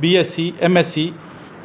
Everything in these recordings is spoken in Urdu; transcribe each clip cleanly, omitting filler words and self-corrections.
BSc, MSc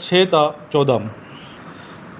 6 ta 14।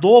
2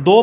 2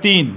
3।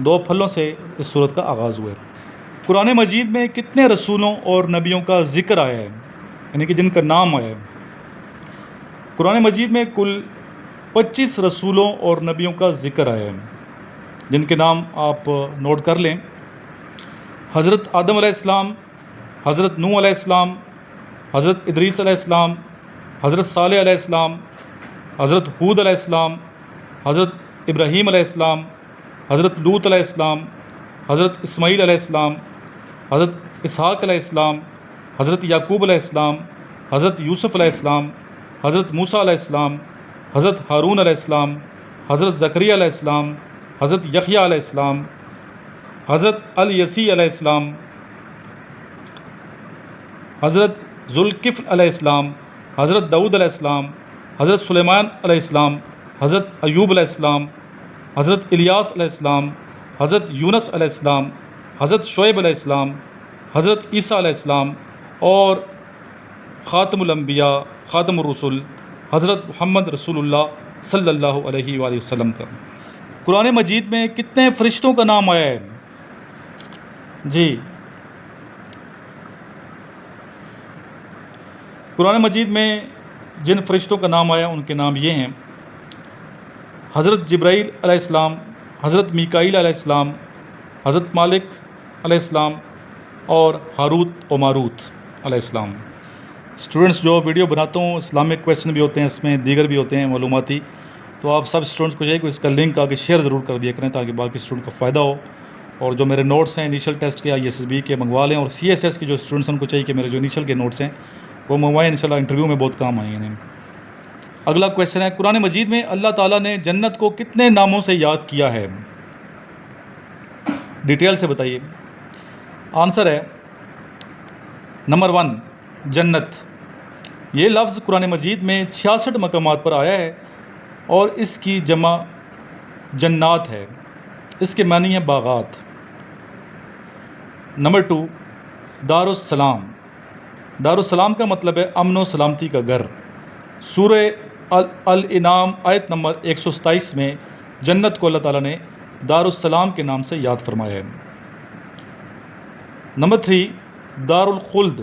2 پھلوں سے اس صورت کا آغاز ہوا ہے۔ قرآن مجید میں کتنے رسولوں اور نبیوں کا ذکر آیا ہے، یعنی کہ جن کا نام آیا ہے؟ قرآن مجید میں کل 25 رسولوں اور نبیوں کا ذکر آیا ہے، جن کے نام آپ نوٹ کر لیں۔ حضرت آدم علیہ السلام، حضرت نوح علیہ السلام، حضرت ادریس علیہ السلام، حضرت صالح علیہ السلام، حضرت ہود علیہ السلام، حضرت ابراہیم علیہ السلام، حضرت لوط علیہ السلام، حضرت اسماعیل علیہ السلام، حضرت اسحاق علیہ السلام، حضرت یعقوب علیہ السلام، حضرت یوسف علیہ السلام، حضرت موسیٰ علیہ السلام، حضرت ہارون علیہ السلام، حضرت زکریا علیہ السلام، حضرت یحییٰ علیہ السلام، حضرت الیسیع علیہ السلام، حضرت ذوالکفل علیہ السلام، حضرت داؤد علیہ السلام، حضرت سلیمان علیہ السلام، حضرت ایوب علیہ السلام، حضرت الیاس علیہ السلام، حضرت یونس علیہ السلام، حضرت شعیب علیہ السلام، حضرت عیسیٰ علیہ السلام، اور خاتم الانبیاء، خاتم الرسل، حضرت محمد رسول اللہ صلی اللہ علیہ وآلہ وسلم کا۔ قرآن مجید میں کتنے فرشتوں کا نام آیا ہے؟ جی، قرآن مجید میں جن فرشتوں کا نام آیا ان کے نام یہ ہیں: حضرت جبرائیل علیہ السلام، حضرت میکائیل علیہ السلام، حضرت مالک علیہ السلام، اور ہاروت و ماروت علیہ السلام۔ اسٹوڈنٹس، جو ویڈیو بناتا ہوں اسلامک کویسچن بھی ہوتے ہیں، اس میں دیگر بھی ہوتے ہیں معلوماتی، تو آپ سب اسٹوڈنٹس کو چاہیے کہ اس کا لنک آگے شیئر ضرور کر دیا کریں تاکہ باقی اسٹوڈنٹ کو فائدہ ہو۔ اور جو میرے نوٹس ہیں انیشل ٹیسٹ کے، ISSB کے، منگوا لیں، اور CSS کے جو اسٹوڈنٹس ہیں ان کو چاہیے کہ میرے جو انیشل کے نوٹس ہیں وہ منگوائیں، انشاءاللہ انٹرویو میں بہت کام آئیں گے۔ اگلا کویسچن ہے، قرآن مجید میں اللہ تعالیٰ نے جنت کو کتنے ناموں سے یاد کیا ہے؟ ڈیٹیل سے بتائیے۔ آنسر ہے نمبر 1 جنت۔ یہ لفظ قرآن مجید میں 66 مقامات پر آیا ہے اور اس کی جمع جنات ہے، اس کے معنی ہے باغات۔ نمبر 2 دارالسلام۔ دارالسلام کا مطلب ہے امن و سلامتی کا گھر۔ سورہ الانعام آیت نمبر 127 میں جنت کو اللہ تعالیٰ نے دارالسلام کے نام سے یاد فرمایا ہے۔ نمبر 3 دارالخلد۔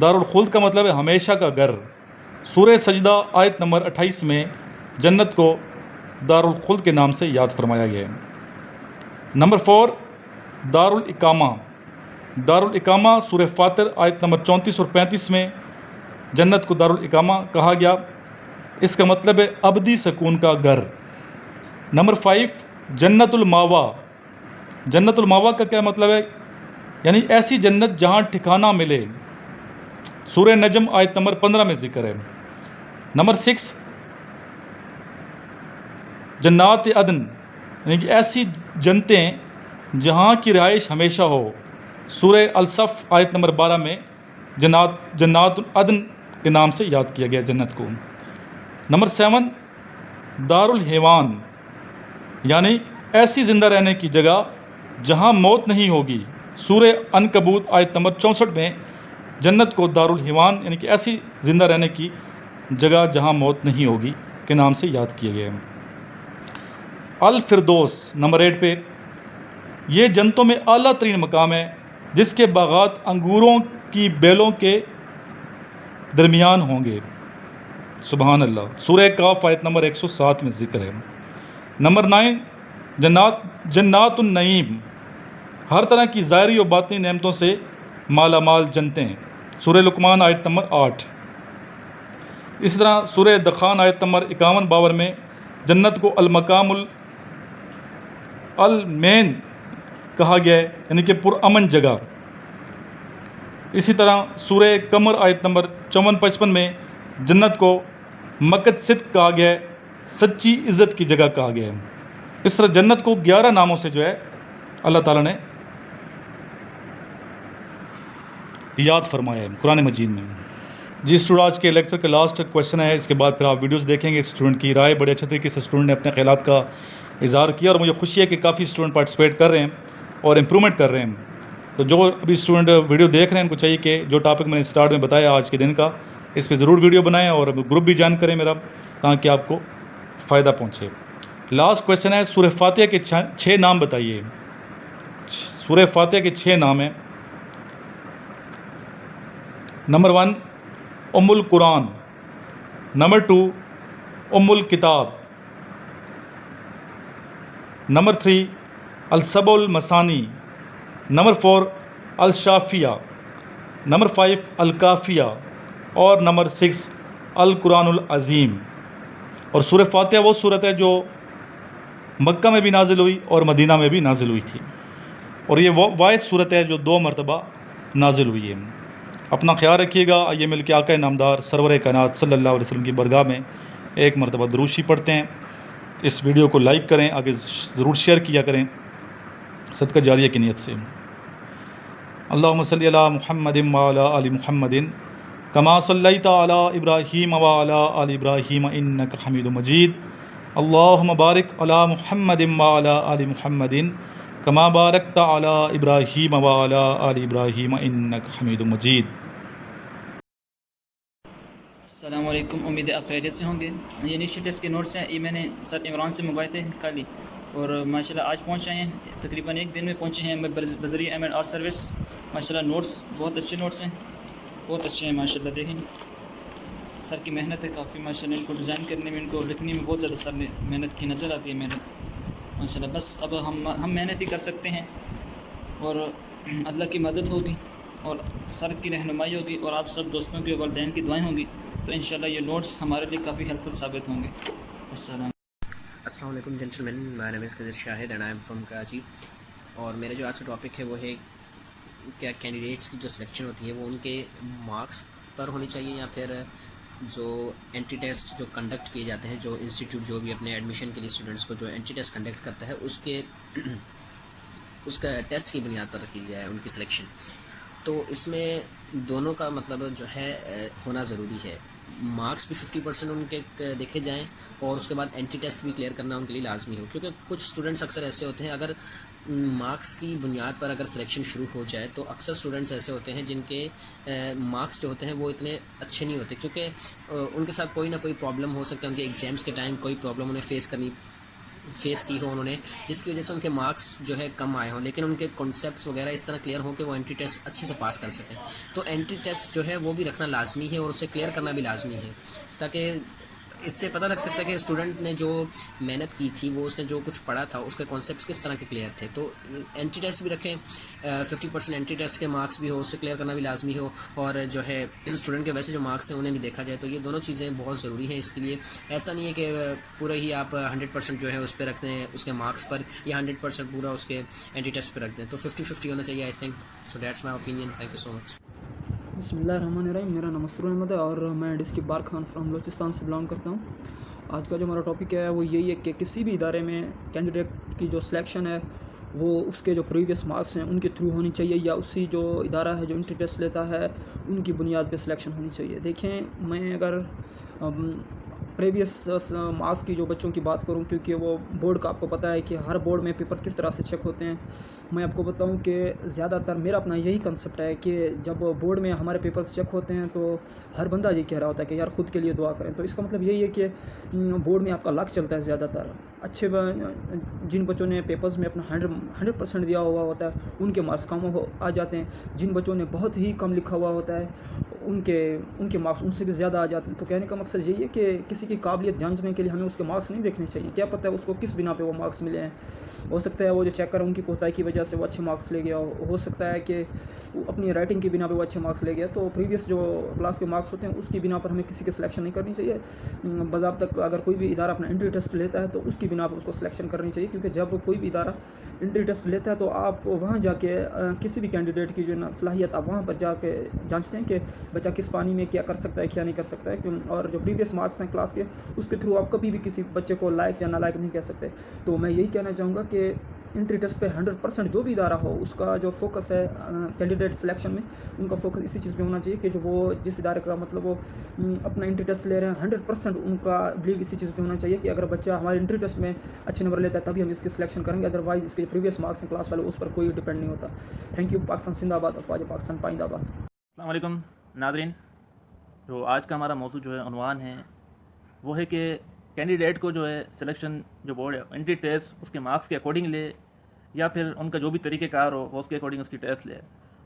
دارالخلد کا مطلب ہے ہمیشہ کا گھر۔ سورہ سجدہ آیت نمبر 28 میں جنت کو دارالخلد کے نام سے یاد فرمایا گیا ہے۔ نمبر 4 دارالاقامہ۔ دارالاقامہ سورہ فاطر آیت نمبر 34 اور 35 میں جنت کو دارالاقامہ کہا گیا، اس کا مطلب ہے ابدی سکون کا گھر۔ نمبر 5 جنت الماوا۔ جنت الماوا کا کیا مطلب ہے؟ یعنی ایسی جنت جہاں ٹھکانہ ملے۔ سورہ نجم آیت نمبر 15 میں ذکر ہے۔ نمبر 6 جنات عدن، یعنی کہ ایسی جنتیں جہاں کی رہائش ہمیشہ ہو۔ سورہ الصف آیت نمبر 12 میں جنات عدن کے نام سے یاد کیا گیا جنت کو۔ نمبر 7 دارالحیوان، یعنی ایسی زندہ رہنے کی جگہ جہاں موت نہیں ہوگی۔ سورہ عنکبوت آیت نمبر 64 میں جنت کو دارالحیوان، یعنی کہ ایسی زندہ رہنے کی جگہ جہاں موت نہیں ہوگی کے نام سے یاد کیا گیا ہے۔ الفردوس نمبر 8 پہ، یہ جنتوں میں اعلیٰ ترین مقام ہے جس کے باغات انگوروں کی بیلوں کے درمیان ہوں گے۔ سبحان اللہ۔ سورہ کاف آیت نمبر 107 میں ذکر ہے۔ نمبر 9 جنات النعیم، ہر طرح کی ظاہری و باطنی نعمتوں سے مالا مال جنتیں۔ سورہ لقمان آیت نمبر 8۔ اسی طرح سورہ دخان آیت نمبر 51-52 میں جنت کو المقام المین کہا گیا ہے، یعنی کہ پرامن جگہ۔ اسی طرح سورہ قمر آیت نمبر 54-55 میں جنت کو مقد صدق کہا گیا ہے، سچی عزت کی جگہ کہا گیا ہے۔ اس طرح جنت کو 11 ناموں سے جو ہے اللہ تعالیٰ نے یاد فرمایا ہے قرآن مجید میں۔ جی اسٹوڈنٹ، آج کے لیکچر کا لاسٹ کویشچن ہے، اس کے بعد پھر آپ ویڈیوز دیکھیں گے۔ اسٹوڈنٹ کی رائے بڑے اچھے طریقے سے اسٹوڈنٹ نے اپنے خیالات کا اظہار کیا، اور مجھے خوشی ہے کہ کافی اسٹوڈنٹ پارٹیسپیٹ کر رہے ہیں اور امپرومنٹ کر رہے ہیں۔ تو جو ابھی اسٹوڈنٹ ویڈیو دیکھ رہے ہیں ان کو چاہیے کہ جو ٹاپک میں نے اسٹارٹ میں بتایا آج کے دن کا، اس پہ ضرور ویڈیو بنائیں اور گروپ بھی جوائن کریں میرا، تاکہ آپ کو فائدہ پہنچے۔ لاسٹ کویشچن ہے سورہ فاتحہ کے 6 نام بتائیے. سورہ فاتحہ کے 6 نام ہیں. نمبر 1 ام القرآن، نمبر 2 ام الکتاب، نمبر 3 السبع المثانی، نمبر 4 الشافیہ، نمبر 5 الکافیہ، اور نمبر 6 القرآن العظیم. اور سورہ فاتحہ وہ سورت ہے جو مکہ میں بھی نازل ہوئی اور مدینہ میں بھی نازل ہوئی تھی، اور یہ وہ واحد سورت ہے جو 2 مرتبہ نازل ہوئی ہے. اپنا خیال رکھیے گا. آئیے مل کے آقا نامدار سرور کائنات صلی اللہ علیہ وسلم کی برگاہ میں ایک مرتبہ درود شریف پڑھتے ہیں. اس ویڈیو کو لائک کریں، آگے ضرور شیئر کیا کریں صدقہ جاریہ کی نیت سے. اللہم صلی علی محمد وعلی آل محمد کما صلیت علی ابراہیم وعلی آل ابراہیم انک حمید مجید. اللہم بارک علی محمد وعلی آل محمد کما بارکت علی ابراہیم وعلی آل ابراہیم انک حمید مجید. السلام علیکم، امید ہے آپ خیریت سے ہوں گے. یہ انیشیل ٹیسٹ کے نوٹس ہیں، یہ میں نے سر عمران سے منگوائے تھے کل ہی، اور ماشاءاللہ آج پہنچ آئے ہیں. تقریباً 1 دن میں پہنچے ہیں میں بذریعہ M&R سروس. ماشاءاللہ نوٹس بہت اچھے نوٹس ہیں، بہت اچھے ہیں ماشاءاللہ. دیکھیں سر کی محنت ہے کافی ماشاءاللہ. ان کو ڈیزائن کرنے میں، ان کو لکھنے میں بہت زیادہ سر نے محنت کی، نظر آتی ہے محنت ماشاءاللہ. بس اب ہم محنت ہی کر سکتے ہیں، اور اللہ کی مدد ہوگی اور سر کی رہنمائی ہوگی، اور آپ سب دوستوں کے والدین کی دعائیں ہوں گی، تو انشاءاللہ یہ نوٹس ہمارے لیے کافی ہیلپ فل ثابت ہوں گے. السلام علیکم gentleman, my name is Qadar Shahid and I am from Karachi. اور میرا جو آج کا ٹاپک ہے وہ ہے کیا کینڈیڈیٹس کی جو سلیکشن ہوتی ہے وہ ان کے مارکس پر ہونی چاہیے، یا پھر جو اینٹی ٹیسٹ جو کنڈکٹ کیے جاتے ہیں، جو انسٹیٹیوٹ جو بھی اپنے ایڈمیشن کے لیے اسٹوڈنٹس کو جو اینٹی ٹیسٹ کنڈکٹ کرتا ہے اس کا ٹیسٹ کی بنیاد پر رکھی جائے ان کی سلیکشن. تو اس میں دونوں کا مطلب جو ہے ہونا ضروری ہے. مارکس بھی 50% ان کے دیکھے جائیں، اور اس کے بعد اینٹی ٹیسٹ بھی کلیئر کرنا ان کے لیے لازمی ہو، کیونکہ کچھ اسٹوڈنٹس اکثر ایسے ہوتے ہیں اگر مارکس کی بنیاد پر اگر سلیکشن شروع ہو جائے تو اکثر اسٹوڈنٹس ایسے ہوتے ہیں جن کے مارکس جو ہوتے ہیں وہ اتنے اچھے نہیں ہوتے، کیونکہ ان کے ساتھ کوئی نہ کوئی پرابلم ہو سکتا ہے. ان کے ایگزامس کے ٹائم کوئی پرابلم انہیں فیس کی ہو انہوں نے، جس کی وجہ سے ان کے مارکس جو ہے کم آئے ہوں، لیکن ان کے کانسیپٹس وغیرہ اس طرح کلیئر ہوں کہ وہ اینٹی ٹیسٹ اچھے سے پاس کر سکیں. تو اینٹی ٹیسٹ جو ہے وہ بھی رکھنا لازمی ہے، اور اسے کلیئر کرنا بھی لازمی ہے، تاکہ اس سے پتہ لگ سکتا ہے کہ اسٹوڈنٹ نے جو محنت کی تھی، وہ اس نے جو کچھ پڑھا تھا، اس کے کانسیپٹس کس طرح کے کلیئر تھے. تو اینٹی ٹیسٹ بھی رکھیں، 50% اینٹی ٹیسٹ کے مارکس بھی ہو، اس سے کلیئر کرنا بھی لازمی ہو، اور جو ہے اسٹوڈنٹ کے ویسے جو مارکس ہیں انہیں بھی دیکھا جائے. تو یہ دونوں چیزیں بہت ضروری ہیں. اس کے لیے ایسا نہیں ہے کہ پورا ہی آپ 100% جو ہے اس پہ رکھ دیں اس کے مارکس پر، یا 100% پورا اس کے اینٹی ٹیسٹ پہ رکھ دیں. تو 50-50 ہونا چاہیے. I think so that's my opinion. Thank you so much. بسم اللہ الرحمن الرحیم. میرا نام مسرور احمد ہے اور میں district bar Khan from Balochistan سے بلانگ کرتا ہوں. آج کا جو ہمارا ٹاپک ہے وہ یہی ہے کہ کسی بھی ادارے میں کینڈیڈیٹ کی جو سلیکشن ہے وہ اس کے جو پریویس مارکس ہیں ان کے تھرو ہونی چاہیے، یا اسی جو ادارہ ہے جو انٹری ٹیسٹ لیتا ہے ان کی بنیاد پہ سلیکشن ہونی چاہیے. دیکھیں میں اگر پریویس مارکس کی جو بچوں کی بات کروں، کیونکہ وہ بورڈ کا آپ کو پتہ ہے کہ ہر بورڈ میں پیپر کس طرح سے چیک ہوتے ہیں، میں آپ کو بتاؤں کہ زیادہ تر میرا اپنا یہی کنسپٹ ہے کہ جب بورڈ میں ہمارے پیپرز چیک ہوتے ہیں تو ہر بندہ یہ کہہ رہا ہوتا ہے کہ یار خود کے لیے دعا کریں. تو اس کا مطلب یہی ہے کہ بورڈ میں آپ کا لک چلتا ہے. زیادہ تر اچھے جن بچوں نے پیپرز میں اپنا 100% دیا ہوا ہوتا ہے ان کے مارکس کم آ جاتے ہیں. جن بچوں نے بہت ہی کم لکھا ہوا ہوتا ہے ان کے مارکس ان سے بھی زیادہ آ جاتے ہیں. تو کہنے کا مقصد یہی ہے کہ کسی کی قابلیت جانچنے کے لیے ہمیں اس کے مارکس نہیں دیکھنے چاہیے. کیا پتہ ہے اس کو کس بنا پہ وہ مارکس ملے ہیں. ہو سکتا ہے وہ جو چیک کر ان کی کوتاہی کی وجہ سے وہ اچھے مارکس لے گیا، ہو سکتا ہے کہ اپنی رائٹنگ کی بنا پہ وہ اچھے مارکس لے گیا. تو پریویس جو کلاس کے مارکس ہوتے ہیں اس کی بنا پر ہمیں کسی کی سلیکشن نہیں کرنی چاہیے. باضابطہ اگر کوئی بھی ادارہ اپنا انٹری ٹیسٹ لیتا ہے تو اس کی بنا پر اس کو سلیکشن کرنی چاہیے، کیونکہ جب کوئی بھی ادارہ انٹری ٹیسٹ لیتا ہے تو آپ وہاں جا کے کسی بھی کینڈیڈیٹ کی جو نا صلاحیت آپ وہاں پر جا کے جانچتے ہیں کہ بچہ کس پانی میں کیا کر سکتا ہے کیا نہیں کر سکتا ہے. اور جو پریویس مارکس ہیں کلاس کے اس کے تھرو آپ کبھی بھی کسی بچے کو لائق یا نالائق نہیں کہہ سکتے. تو میں یہی کہنا چاہوں گا کہ انٹری ٹیسٹ پہ 100% جو بھی ادارہ ہو اس کا جو فوکس ہے کینڈیڈیٹ سلیکشن میں، ان کا فوکس اسی چیز پہ ہونا چاہیے کہ جو وہ جس ادارے کا مطلب وہ اپنا انٹری ٹیسٹ لے رہے ہیں 100% ان کا بلیو اسی چیز پہ ہونا چاہیے کہ اگر بچہ ہمارے انٹری ٹیسٹ میں اچھے نمبر لیتا ہے تبھی ہم اس کی سلیکشن کریں گے، ادروائز اس کے جو پریویس مارکس ہیں کلاس والے اس پر کوئی ڈپینڈ نہیں ہوتا. Thank you. پاکستان زندہ آباد، افواج پاکستان پائندہ آباد. السلام علیکم ناظرین. جو آج کا ہمارا موضوع جو ہے عنوان ہے وہ ہے کہ کینڈیڈیٹ کو جو ہے سلیکشن جو بورڈ ہے انٹری ٹیسٹ اس کے مارکس کے اکارڈنگ لے یا پھر ان کا جو بھی طریقہ کار ہو وہ اس کے اکارڈنگ اس کی ٹیسٹ لے.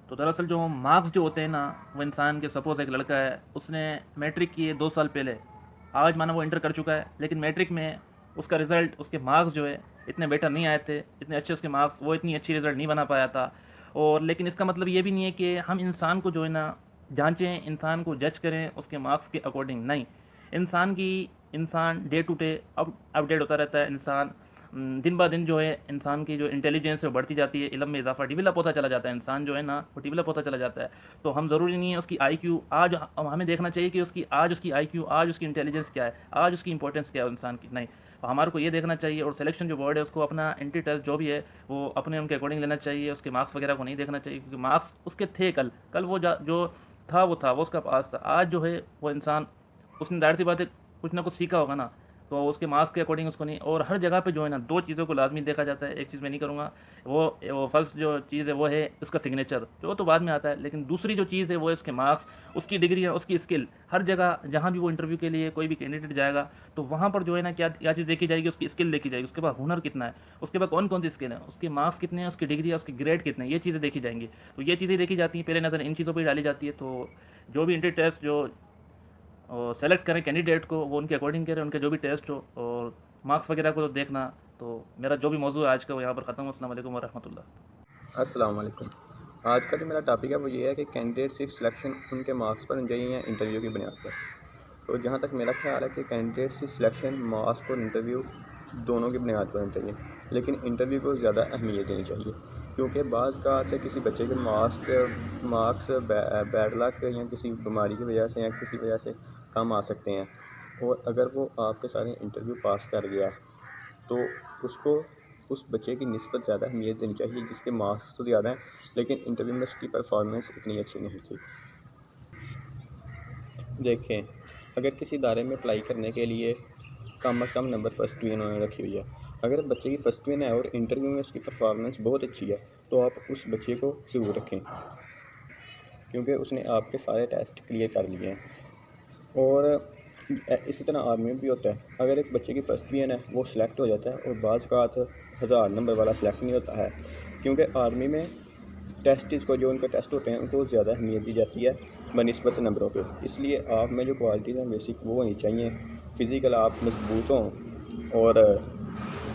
تو دراصل جو مارکس جو ہوتے ہیں نا وہ انسان کے سپوز ایک لڑکا ہے اس نے میٹرک کیے 2 سال پہلے, آج مانا وہ انٹر کر چکا ہے, لیکن میٹرک میں اس کا رزلٹ اس کے مارکس جو ہے اتنے بیٹر نہیں آئے تھے, اتنے اچھے اس کے مارکس, وہ اتنی اچھی رزلٹ نہیں بنا پایا تھا. اور لیکن اس کا مطلب یہ بھی نہیں ہے کہ ہم انسان کو جو ہے نا جانچیں, انسان کو جج کریں اس کے مارکس کے اکارڈنگ. نہیں, انسان ڈے ٹو ڈے اپڈیٹ ہوتا رہتا ہے. انسان دن با دن جو ہے انسان کی جو انٹیلیجنس ہے وہ بڑھتی جاتی ہے, علم میں اضافہ ڈیولپ ہوتا چلا جاتا ہے, انسان جو ہے نا وہ ڈیولپ ہوتا چلا جاتا ہے. تو ہم ضروری نہیں ہے اس کی آئی کیو آج, ہمیں دیکھنا چاہیے کہ اس کی آئی کیو, آج اس کی انٹیلیجنس کیا ہے, آج اس کی امپورٹنس کیا ہے انسان کی. نہیں, ہمارے کو یہ دیکھنا چاہیے. اور سلیکشن جو بورڈ ہے اس کو اپنا انٹری ٹیسٹ جو بھی ہے وہ اپنے ان کے اکارڈنگ لینا چاہیے, اس کے مارکس وغیرہ کو نہیں دیکھنا چاہیے, کیونکہ مارکس اس کے تھے کل وہ جو تھا وہ اس کا پاس تھا. آج جو ہے وہ انسان اس نے ظاہر سی بات ہے کچھ نہ کچھ سیکھا ہوگا نا, تو اس کے مارکس کے اکارڈنگ اس کو نہیں. اور ہر جگہ پہ جو ہے نا 2 چیزوں کو لازمی دیکھا جاتا ہے. ایک چیز میں نہیں کروں گا, وہ فرسٹ جو چیز ہے وہ ہے اس کا سگنیچر, جو تو بعد میں آتا ہے, لیکن دوسری جو چیز ہے وہ ہے اس کے مارکس, اس کی ڈگریاں, اس کی اسکل. ہر جگہ جہاں بھی وہ انٹرویو کے لیے کوئی بھی کینڈیڈیٹ جائے گا تو وہاں پر جو ہے نا کیا چیز دیکھی جائے گی, اس کی اسکل دیکھی جائے گی, اس کے بعد ہنر کتنا ہے, اس کے بعد کون سی اسکل ہے, اس کے مارکس کتنے ہیں, اس کی ڈگری, اس کی گریڈ کتنے ہیں, یہ چیزیں دیکھی جائیں گی. تو یہ چیزیں دیکھی جاتی ہیں پہلے نظر, ان چیزوں پہ ڈالی جاتی ہے. تو جو بھی انٹری ٹیسٹ جو سلیکٹ کریں کینڈیڈیٹ کو وہ ان کے اکارڈنگ کریں, ان کے جو بھی ٹیسٹ ہو, اور مارکس وغیرہ کو دیکھنا. تو میرا جو بھی موضوع ہے آج کا وہ یہاں پر ختم ہو. السلام علیکم ورحمۃ اللہ. السلام علیکم. آج کا جو میرا ٹاپک ہے وہ یہ ہے کہ کینڈیڈیٹ صرف سلیکشن ان کے مارکس پر ہونی چاہیے یا انٹرویو کی بنیاد پر. تو جہاں تک میرا خیال ہے کہ کینڈیڈیٹ صرف سلیکشن, مارکس اور انٹرویو دونوں کی بنیاد پر ہونی چاہیے, لیکن انٹرویو کو زیادہ اہمیت دینی چاہیے, کیونکہ بعض کا کسی بچے کے مارکس بیڈ لک یا کسی بیماری کی وجہ سے یا کسی وجہ سے کم آ سکتے ہیں, اور اگر وہ آپ کے سارے انٹرویو پاس کر گیا تو اس کو اس بچے کی نسبت زیادہ اہمیت دینی چاہیے جس کے مارکس تو زیادہ ہیں لیکن انٹرویو میں اس کی پرفارمنس اتنی اچھی نہیں تھی. دیکھیں, اگر کسی ادارے میں اپلائی کرنے کے لیے کم از کم نمبر فرسٹ ڈویژن انہوں نے رکھی ہوئی ہے, اگر بچے کی فرسٹ ڈویژن ہے اور انٹرویو میں اس کی پرفارمنس بہت اچھی ہے تو آپ اس بچے کو ضرور رکھیں, کیونکہ اس نے آپ کے سارے ٹیسٹ کلیئر کر لیے ہیں. اور اسی طرح آرمی میں بھی ہوتا ہے, اگر ایک بچے کی فرسٹ ڈویژن ہے وہ سلیکٹ ہو جاتا ہے, اور بعض کا 1000 نمبر والا سلیکٹ نہیں ہوتا ہے, کیونکہ آرمی میں ٹیسٹس کو, جو ان کے ٹیسٹ ہوتے ہیں ان کو زیادہ اہمیت دی جاتی ہے بنسبت نمبروں کے. اس لیے آپ میں جو کوالٹیز ہیں بیسک وہ ہونی چاہیے. فزیکل آپ مضبوط ہوں, اور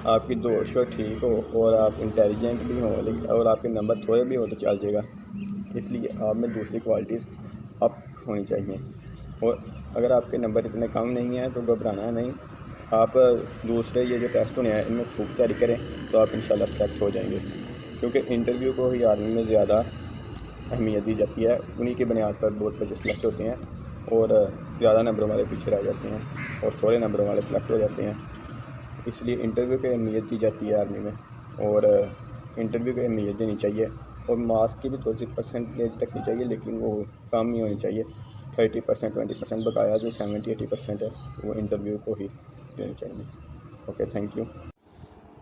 آپ کی دوڑ شوڑ ٹھیک ہو, اور آپ انٹیلیجنٹ بھی ہوں, اور آپ کے نمبر تھوڑے بھی ہو تو چل جائے گا. اس لیے آپ میں دوسری کوالٹیز اپ ہونی چاہیے. اور اگر آپ کے نمبر اتنے کم نہیں ہیں تو گھبرانا نہیں, آپ دوسرے یہ جو ٹیسٹ ہونے ہیں ان میں خوب تیاری کریں تو آپ انشاءاللہ سلیکٹ ہو جائیں گے, کیونکہ انٹرویو کو ہی آرمی میں زیادہ اہمیت دی جاتی ہے. انہی کی بنیاد پر بہت بچے سلیکٹ ہوتے ہیں, اور زیادہ نمبروں والے پیچھے رہ جاتے ہیں, اور تھوڑے نمبروں والے سلیکٹ ہو جاتے ہیں. اس لیے انٹرویو کو اہمیت دی جاتی ہے آرمی میں, اور انٹرویو کو اہمیت دینی چاہیے. اور مارکس کی بھی تھوڑی سی پرسنٹیج رکھنی چاہیے, لیکن وہ کم نہیں ہونی چاہیے. 30%, 20% بقایا جو 70-80% ہے وہ انٹرویو کو ہی دینی چاہیے. Okay, thank you.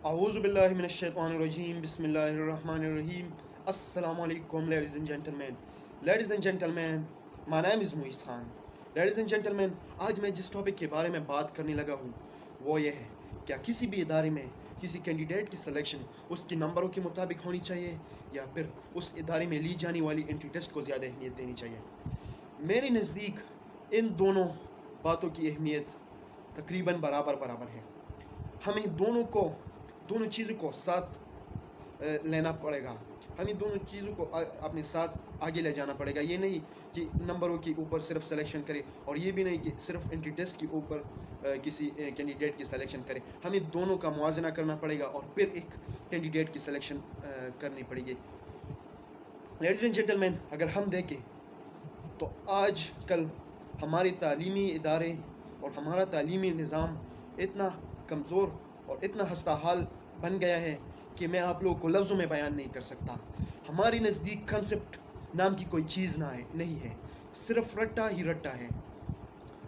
اعوذ باللہ من الشیطان الرجیم, بسم اللہ الرحمن الرحیم. السلام علیکم ladies and gentleman. Ladies and gentleman, my name is Moiz Khan. Ladies and gentleman, آج میں جس ٹاپک کے بارے میں بات کرنے لگا ہوں وہ یہ ہے, کیا کسی بھی ادارے میں کسی کینڈیڈیٹ کی سلیکشن اس کے نمبروں کے مطابق ہونی چاہیے یا پھر اس ادارے میں لی جانے والی انٹری ٹیسٹ کو زیادہ اہمیت دینی چاہیے. میرے نزدیک ان دونوں باتوں کی اہمیت تقریباً برابر ہے. ہمیں دونوں چیزوں کو ساتھ لینا پڑے گا, ہمیں دونوں چیزوں کو اپنے ساتھ آگے لے جانا پڑے گا. یہ نہیں کہ نمبروں کے اوپر صرف سلیکشن کرے, اور یہ بھی نہیں کہ صرف انٹری ٹیسٹ کے اوپر کسی کینڈیڈیٹ کی سلیکشن کرے. ہمیں دونوں کا موازنہ کرنا پڑے گا اور پھر ایک کینڈیڈیٹ کی سلیکشن کرنی پڑے گی. لیڈیز اینڈ جینٹلمین, اگر ہم دیکھیں تو آج کل ہمارے تعلیمی ادارے اور ہمارا تعلیمی نظام اتنا کمزور اور اتنا خستہ حال بن گیا ہے کہ میں آپ لوگوں کو لفظوں میں بیان نہیں کر سکتا. ہمارے نزدیک کنسپٹ نام کی کوئی چیز نہیں ہے, صرف رٹا ہی رٹا ہے.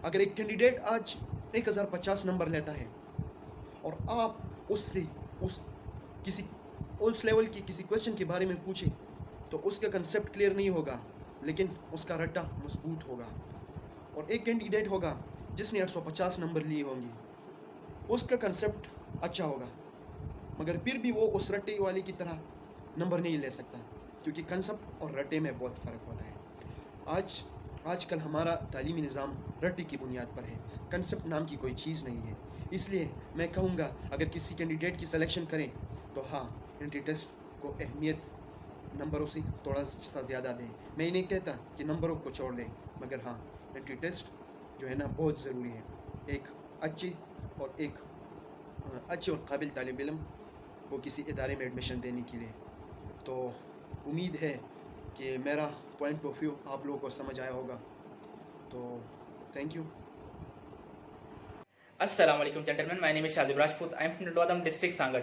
اگر ایک کینڈیڈیٹ آج 1050 نمبر لیتا ہے اور آپ اس سے اس لیول کی کسی کوشچن کے بارے میں پوچھیں تو اس کا کنسپٹ کلیئر نہیں ہوگا, لیکن اس کا رٹا مضبوط ہوگا. اور ایک کینڈیڈیٹ ہوگا جس نے 850 نمبر لیے ہوں گے, اس کا کنسپٹ اچھا ہوگا، مگر پھر بھی وہ اس رٹے والی کی طرح نمبر نہیں لے سکتا، کیونکہ کنسپٹ اور رٹے میں بہت فرق ہوتا ہے۔ آج کل ہمارا تعلیمی نظام رٹے کی بنیاد پر ہے، کنسپٹ نام کی کوئی چیز نہیں ہے۔ اس لیے میں کہوں گا اگر کسی کینڈیڈیٹ کی سلیکشن کریں تو ہاں انٹری ٹیسٹ کو اہمیت نمبروں سے تھوڑا سا زیادہ دیں۔ میں نہیں کہتا کہ نمبروں کو چھوڑ دیں، مگر ہاں انٹری ٹیسٹ جو ہے نا بہت ضروری ہے ایک اچھے اور قابل طالب علم کو کسی ادارے میں ایڈمیشن دینے کے لیے۔ تو امید ہے کہ میرا پوائنٹ آف ویو آپ لوگوں کو سمجھ آیا ہوگا، تو thank you. Assalamu alaikum gentlemen, my name is Shazib Rajput. I am from Dodam district Sangar.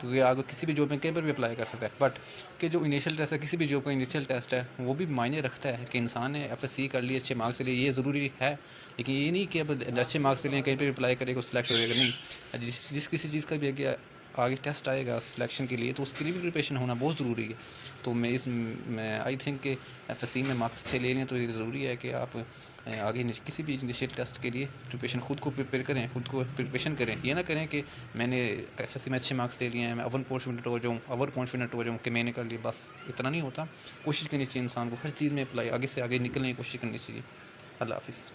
تو یہ آگے کسی بھی جاب میں کہیں پر بھی اپلائی کر سکتا ہے. بٹ کہ جو انیشیل ٹیسٹ ہے کسی بھی جاب کا انیشیل ٹیسٹ ہے وہ بھی معنی رکھتا ہے کہ انسان نے FSC کر لی اچھے مارکس لیے, یہ ضروری ہے. لیکن یہ نہیں کہ اب اچھے مارکس لیں کہیں پہ بھی اپلائی کرے گا سلیکٹ ہوئے گا, نہیں. جس کسی چیز کا بھی آگے ٹیسٹ آئے گا سلیکشن کے لیے تو اس کے لیے بھی پریپریشن ہونا بہت ضروری ہے. تو میں آئی تھنک کہ FSC میں مارکس اچھے لے لیں تو یہ ضروری ہے کہ آپ آگے کسی بھی انیشیل ٹیسٹ کے لیے پریپریشن خود کو پریپیئر کریں, خود کو پریپریشن کریں. یہ نہ کریں کہ میں نے FSC میں اچھے مارکس لے لیے ہیں, میں اوور کانفیڈنٹ ہو جاؤں کہ میں نے کر لیا, بس اتنا نہیں ہوتا. کوشش کرنی چاہیے انسان کو ہر چیز میں اپلائی آگے سے آگے نکلنے کی کوشش کرنی چاہیے. اللہ حافظ.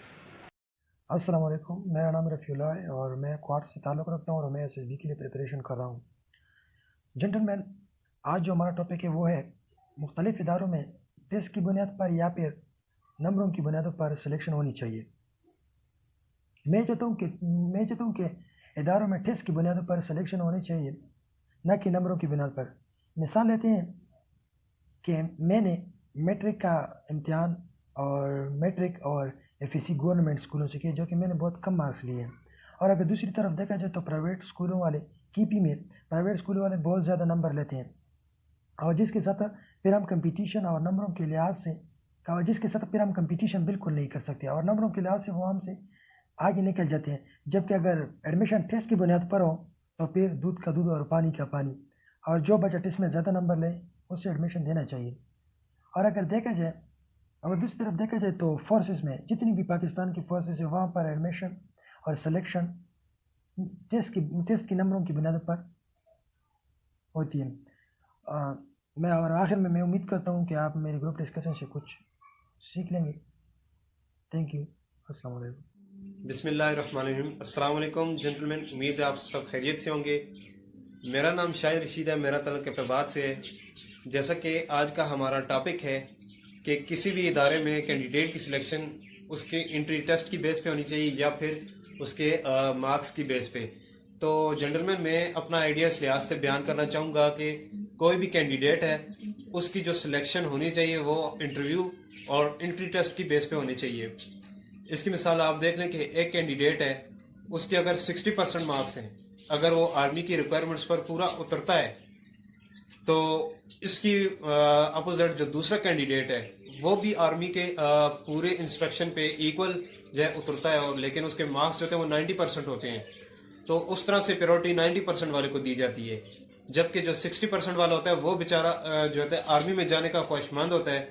السلام علیکم, میرا نام رفیع اللہ ہے اور میں کوارٹر سے تعلق رکھتا ہوں اور میں SSB کے لیے پریپریشن کر رہا ہوں. جنٹل مین, آج جو ہمارا ٹاپک ہے وہ ہے مختلف اداروں میں ٹیسٹ کی بنیاد پر یا پھر نمبروں کی بنیادوں پر سلیکشن ہونی چاہیے. میں چاہتا ہوں کہ اداروں میں ٹیسٹ کی بنیادوں پر سلیکشن ہونی چاہیے نہ کہ نمبروں کی بنیاد پر. مثال لیتے ہیں کہ میں نے میٹرک کا امتحان اور FSC گورنمنٹ اسکولوں سے کیا جو کہ میں نے بہت کم مارکس لیے ہیں. اور اگر دوسری طرف دیکھا جائے تو پرائیویٹ اسکولوں والے KP میں پرائیویٹ اسکولوں والے بہت زیادہ نمبر لیتے ہیں, اور جس کے ساتھ پھر ہم کمپٹیشن اور نمبروں کے لحاظ سے بالکل نہیں کر سکتے, اور نمبروں کے لحاظ سے وہ ہم سے آگے نکل جاتے ہیں. جبکہ اگر ایڈمیشن ٹیسٹ کی بنیاد پر ہو تو پھر دودھ کا دودھ اور پانی کا پانی, اور جو بچہ ٹیسٹ میں زیادہ نمبر لے اسے ایڈمیشن دینا چاہیے. اور اگر دوسری طرف دیکھا جائے تو فورسز میں جتنی بھی پاکستان کی فورسز ہیں وہاں پر ایڈمیشن اور سلیکشن ٹیسٹ کی نمبروں کی بنیاد پر ہوتی ہے. اور آخر میں امید کرتا ہوں کہ آپ میرے گروپ ڈسکشن سے کچھ سیکھ لیں گے. Thank you. السلام علیکم. بسم اللہ الرحمن الرحیم. السلام علیکم جنٹلمین, امید ہے آپ سب خیریت سے ہوں گے. میرا نام شاہد رشید ہے, میرا تعلق اپلاباد سے ہے. جیسا کہ آج کا ہمارا ٹاپک ہے کہ کسی بھی ادارے میں کینڈیڈیٹ کی سلیکشن اس کے انٹری ٹیسٹ کی بیس پہ ہونی چاہیے یا پھر اس کے مارکس کی بیس پہ. تو جنرل میں اپنا آئیڈیا اس لحاظ سے بیان کرنا چاہوں گا کہ کوئی بھی کینڈیڈیٹ ہے اس کی جو سلیکشن ہونی چاہیے وہ انٹرویو اور انٹری ٹیسٹ کی بیس پہ ہونی چاہیے. اس کی مثال آپ دیکھ لیں کہ ایک کینڈیڈیٹ ہے, اس کے اگر 60% مارکس ہیں, اگر وہ آرمی کی ریکوائرمنٹس پر پورا اترتا ہے تو اس کی اپوزٹ جو دوسرا کینڈیڈیٹ ہے وہ بھی آرمی کے پورے انسٹرکشن پہ ایکول جو ہے اترتا ہے, اور لیکن اس کے مارکس جو ہوتے ہیں وہ 90% ہوتے ہیں. تو اس طرح سے پیورٹی 90% والے کو دی جاتی ہے, جبکہ جو 60% والا ہوتا ہے وہ بیچارہ جو ہوتا ہے آرمی میں جانے کا خواہشمند ہوتا ہے,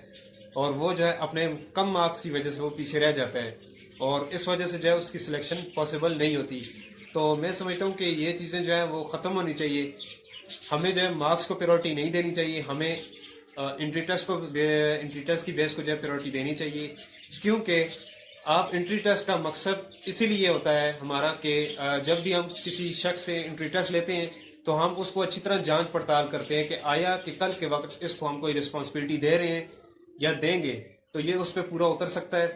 اور وہ جو ہے اپنے کم مارکس کی وجہ سے وہ پیچھے رہ جاتا ہے, اور اس وجہ سے جو ہے اس کی سلیکشن پاسبل نہیں ہوتی. تو میں سمجھتا ہوں کہ یہ چیزیں جو ہیں وہ ختم ہونی چاہیے. ہمیں جو ہے مارکس کو پیورٹی نہیں دینی چاہیے, ہمیں انٹری ٹیسٹ کی بیس کو جو ہے پیورٹی دینی چاہیے. کیونکہ آپ انٹری ٹیسٹ کا مقصد اسی لیے ہوتا ہے ہمارا کہ جب بھی ہم کسی شخص سے انٹری ٹیسٹ لیتے ہیں تو ہم اس کو اچھی طرح جانچ پڑتال کرتے ہیں کہ آیا کہ کل کے وقت اس کو ہم کوئی رسپانسبلٹی دے رہے ہیں یا دیں گے تو یہ اس پہ پورا اتر سکتا ہے.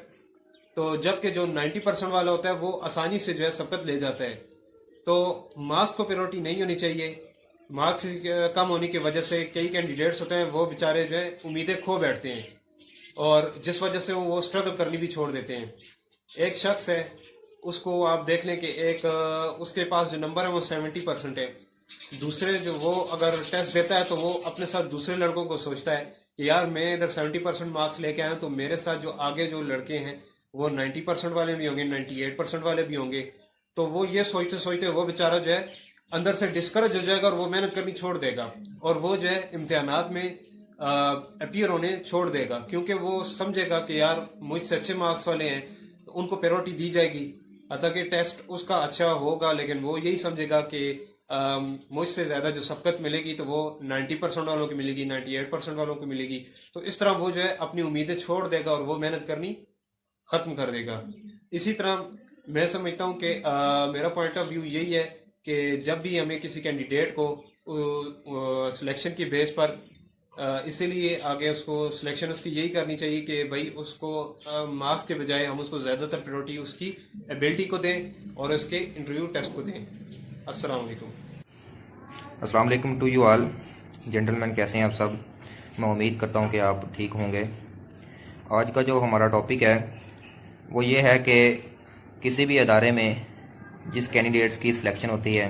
تو جبکہ جو 90% والا ہوتا ہے وہ آسانی سے جو ہے سبقت لے جاتا ہے. تو مارکس کو پیورٹی نہیں ہونی چاہیے. مارکس کم ہونے کی وجہ سے کئی کینڈیڈیٹس ہوتے ہیں وہ بیچارے جو ہے امیدیں کھو بیٹھتے ہیں, اور جس وجہ سے وہ اسٹرگل کرنی بھی چھوڑ دیتے ہیں. ایک شخص ہے, اس کو آپ دیکھ لیں کہ اس کے پاس جو نمبر ہے وہ 70% ہے. دوسرے جو وہ اگر ٹیسٹ دیتا ہے تو وہ اپنے ساتھ دوسرے لڑکوں کو سوچتا ہے کہ یار میں ادھر 70% مارکس لے کے آیا ہوں تو میرے ساتھ جو آگے جو لڑکے ہیں وہ 90% والے بھی ہوں گے, 98% والے بھی ہوں گے. تو وہ یہ سوچتے سوچتے وہ بیچارہ جو ہے اندر سے ڈسکریج ہو جائے گا اور وہ محنت کرنی چھوڑ دے گا, اور وہ جو ہے امتحانات میں اپیئر ہونے چھوڑ دے گا, کیونکہ وہ سمجھے گا کہ یار مجھ سے اچھے مارکس والے ہیں تو ان کو پیورٹی دی جائے گی. حتیٰ ٹیسٹ اس کا اچھا ہوگا لیکن وہ یہی سمجھے گا کہ مجھ سے زیادہ جو سبقت ملے گی تو وہ 90% والوں کی ملے گی, 98% والوں کو ملے گی. تو اس طرح وہ جو ہے اپنی امیدیں چھوڑ دے گا اور وہ محنت کرنی ختم کر دے گا. اسی طرح میں سمجھتا ہوں کہ میرا پوائنٹ آف ویو یہی ہے کہ جب بھی ہمیں کسی کینڈیڈیٹ کو سلیکشن کی بیس پر اسی لیے آگے اس کو سلیکشن اس کی یہی کرنی چاہیے کہ بھائی اس کو مارکس کے بجائے ہم اس کو زیادہ تر پریورٹی اس کی ایبلٹی کو دیں اور اس کے انٹرویو ٹیسٹ کو دیں. السلام علیکم. السلام علیکم ٹو یو آل. جنٹلمین کیسے ہیں آپ سب؟ میں امید کرتا ہوں کہ آپ ٹھیک ہوں گے. آج کا جو ہمارا ٹاپک ہے وہ یہ ہے کہ کسی بھی ادارے میں جس کینڈیڈیٹس کی سلیکشن ہوتی ہے